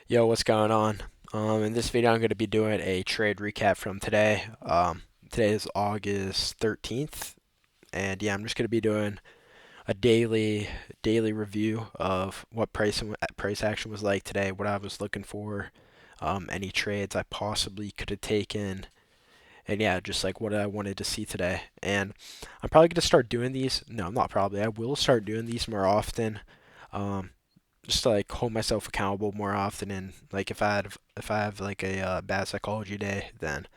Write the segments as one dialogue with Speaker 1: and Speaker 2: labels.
Speaker 1: Yo, what's going on? In this video, I'm going to be doing a trade recap from today. Today is August 13th, and yeah, I'm just going to be doing a daily review of what price action was like today, what I was looking for, any trades I possibly could have taken, and yeah, just like what I wanted to see today. And I'm probably going to start doing these. No, not probably. I will start doing these more often. Um, just to like hold myself accountable more often, and like if I have like a bad psychology day, then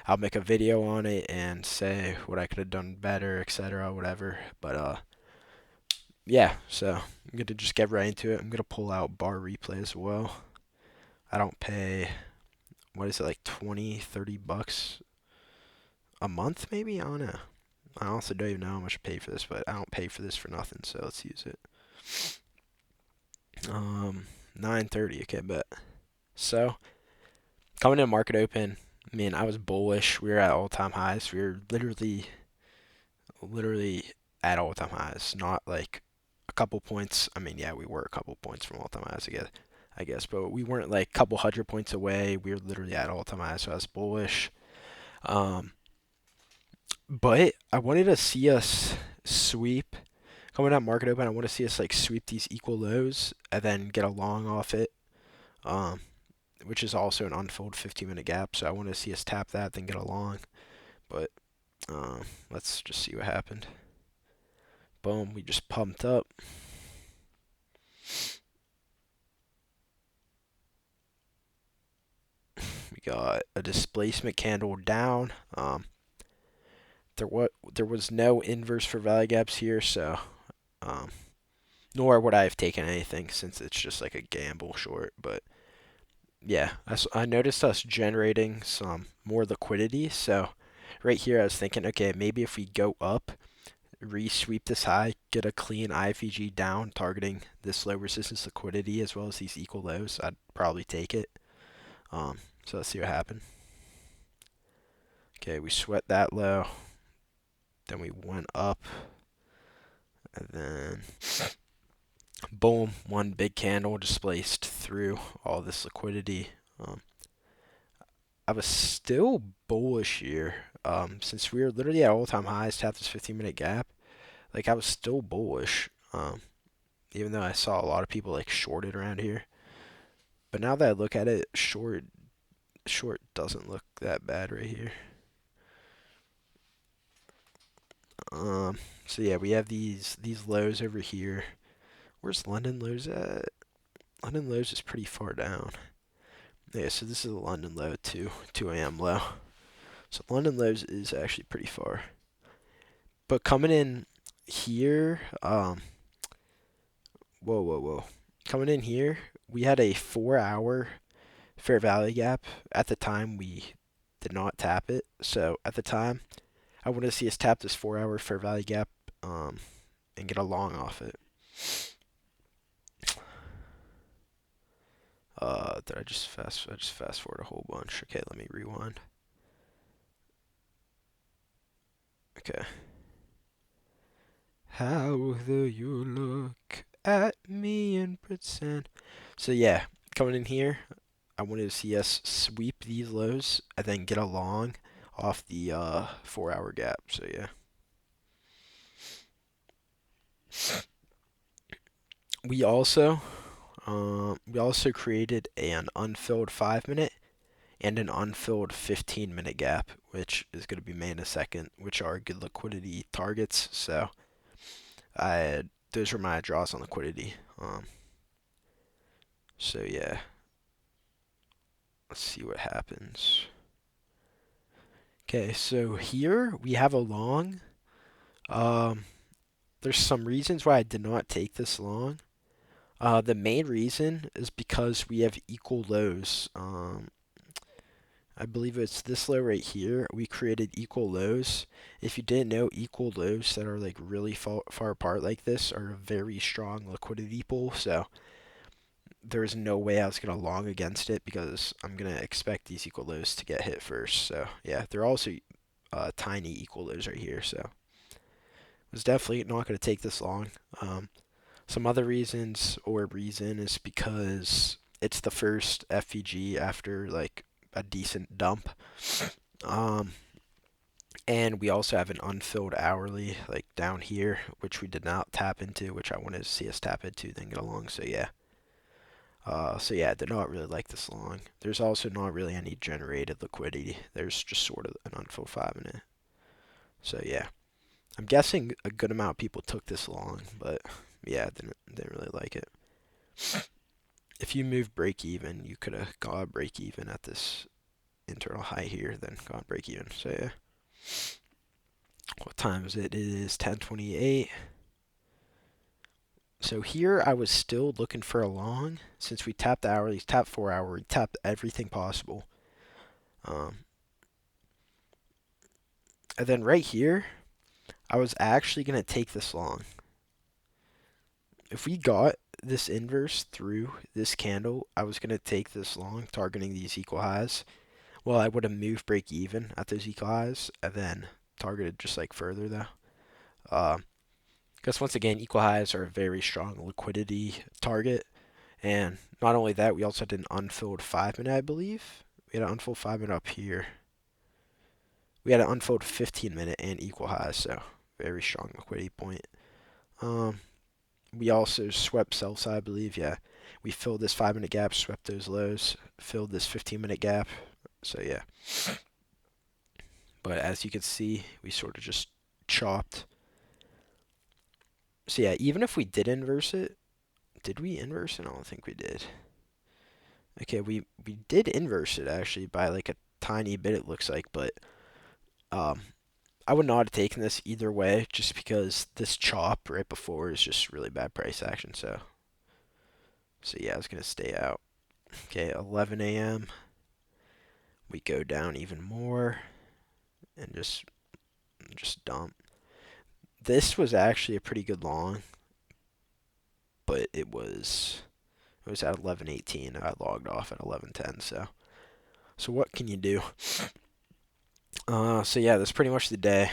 Speaker 1: I'll make a video on it and say what I could have done better, etc., whatever. But yeah, so I'm gonna just get right into it. I'm gonna pull out bar replay as well. I don't pay, what is it, like 20 $30 a month maybe. I don't know. I also don't even know how much I pay for this, but I don't pay for this for nothing, so let's use it. 9:30. Okay, but so coming in market open, I mean, I was bullish. We were at all-time highs. We were literally at all-time highs. Not like a couple points. I mean, yeah, we were a couple points from all-time highs, I guess, but we weren't like a couple hundred points away. We were literally at all-time highs, so I was bullish. Um, but I wanted to see us sweep coming out market open. I want to see us like sweep these equal lows and then get a long off it. Um, which is also an unfilled 15-minute gap. So I want to see us tap that, then get a long. But let's just see what happened. Boom, we just pumped up. We got a displacement candle down. There was no inverse for value gaps here, so um, nor would I have taken anything since it's just like a gamble short. But yeah, I noticed us generating some more liquidity. So right here, I was thinking, okay, maybe if we go up, re-sweep this high, get a clean IFEG down, targeting this low resistance liquidity as well as these equal lows, I'd probably take it. So let's see what happened. Okay, we sweat that low, then we went up, and then boom, one big candle displaced through all this liquidity. Um, I was still bullish here, since we were literally at all-time highs, tapped this 15-minute gap. Like I was still bullish, even though I saw a lot of people like shorted around here. But now that I look at it, short doesn't look that bad right here. Um, so yeah, we have these lows over here. Where's London lows at? London lows is pretty far down. Yeah, so this is a London low too, 2 a.m. low. So London lows is actually pretty far. But coming in here, whoa. Coming in here, we had a 4-hour fair value gap. At the time, we did not tap it. So at the time, I want to see us tap this 4-hour fair value gap, and get a long off it. Did I just fast forward a whole bunch? Okay, let me rewind. Okay. How do you look at me and pretend? So yeah, coming in here, I wanted to see us sweep these lows and then get a long off the 4-hour gap. So yeah, we also we also created an unfilled 5 minute and an unfilled 15-minute gap, which is going to be made in a second, which are good liquidity targets. So those were my draws on liquidity. So yeah, let's see what happens. Okay, so here we have a long. Um, there's some reasons why I did not take this long. The main reason is because we have equal lows. I believe it's this low right here. We created equal lows. If you didn't know, equal lows that are like really far apart like this are a very strong liquidity pool. So there's no way I was going to long against it because I'm going to expect these equal lows to get hit first. So yeah, they're also tiny equal lows right here. So I was definitely not going to take this long. Some other reasons or reason is because it's the first FVG after like a decent dump. Um, and we also have an unfilled hourly like down here, which we did not tap into, which I wanted to see us tap into, then get along. So yeah. So yeah, I did not really like this long. There's also not really any generated liquidity. There's just sort of an unfilled 5 minute. So yeah, I'm guessing a good amount of people took this long, but yeah, didn't really like it. If you move break even, you could have got break even at this internal high here, then got break even. So yeah. What time is it? It is 10:28. So here I was still looking for a long since we tapped the hourly, tapped 4 hour, we tapped everything possible. Um, and then right here, I was actually gonna take this long. If we got this inverse through this candle, I was gonna take this long, targeting these equal highs. Well, I would have moved break even at those equal highs and then targeted just like further though. Because once again, equal highs are a very strong liquidity target. And not only that, we also did an unfilled 5 minute, I believe. We had an unfilled 5 minute up here. We had an unfilled 15 minute and equal highs, so very strong liquidity point. Um, we also swept sell side, I believe. Yeah, we filled this 5 minute gap, swept those lows, filled this 15 minute gap. So yeah, but as you can see, we sort of just chopped. So yeah, even if we did inverse it, did we inverse it? I don't think we did. Okay, we did inverse it actually by like a tiny bit, it looks like, but um, I would not have taken this either way, just because this chop right before is just really bad price action. So yeah, I was gonna stay out. Okay, 11 a.m. We go down even more and just dump. This was actually a pretty good long, but it was at 11:18. I logged off at 11:10. So what can you do? So yeah, that's pretty much the day.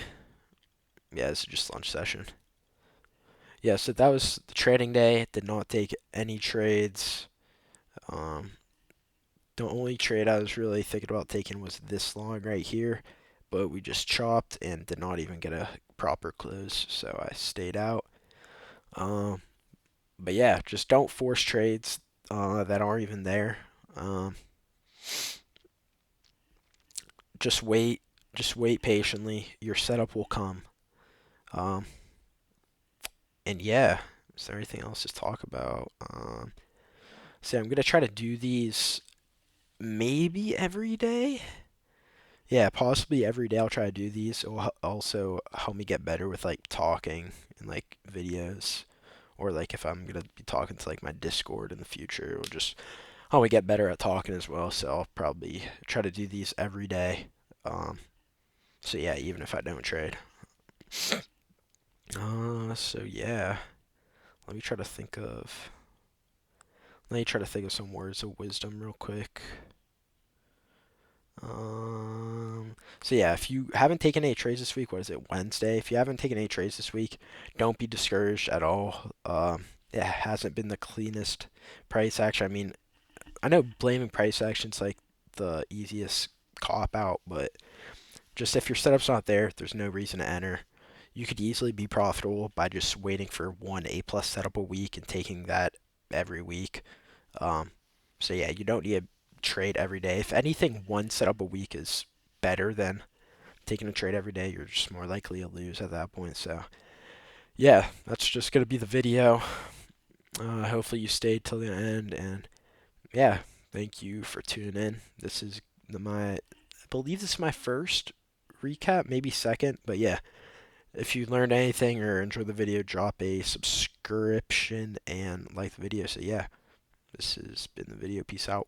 Speaker 1: Yeah, this is just lunch session. Yeah, so that was the trading day. Did not take any trades. Um, the only trade I was really thinking about taking was this long right here, but we just chopped and did not even get a proper close, so I stayed out. Um, but yeah, just don't force trades that aren't even there. Um, just wait, just wait patiently. Your setup will come. Um, and yeah, is there anything else to talk about? So I'm gonna try to do these maybe every day. Yeah, possibly every day I'll try to do these. It will also help me get better with like talking and like videos, or like if I'm gonna be talking to like my Discord in the future, it will just help me get better at talking as well. So I'll probably try to do these every day. Um, so yeah, even if I don't trade. So yeah, let me try to think of let me try to think of some words of wisdom real quick. So yeah, if you haven't taken any trades this week, what is it, Wednesday? If you haven't taken any trades this week, don't be discouraged at all. It hasn't been the cleanest price action. I mean, I know blaming price action's like the easiest cop out, but just if your setup's not there, there's no reason to enter. You could easily be profitable by just waiting for one A plus setup a week and taking that every week. Um, so yeah, you don't need to trade every day. If anything, one setup a week is better than taking a trade every day. You're just more likely to lose at that point. So yeah, that's just gonna be the video. Hopefully you stayed till the end, and yeah, thank you for tuning in. This is I believe this is my first recap, maybe second, but yeah. If you learned anything or enjoyed the video, drop a subscription and like the video. So yeah, this has been the video. Peace out.